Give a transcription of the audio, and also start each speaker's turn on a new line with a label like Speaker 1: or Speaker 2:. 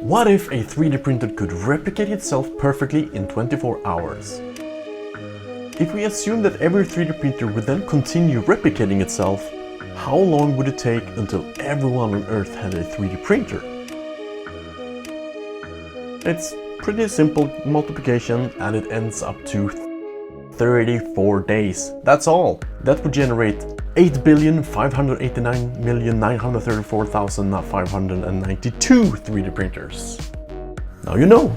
Speaker 1: What if a 3D printer could replicate itself perfectly in 24 hours? If we assume that every 3D printer would then continue replicating itself, how long would it take until everyone on Earth had a 3D printer? It's pretty simple multiplication and it ends up to 34 days. That's all. That would generate 8,589,934,592 3D printers. Now you know.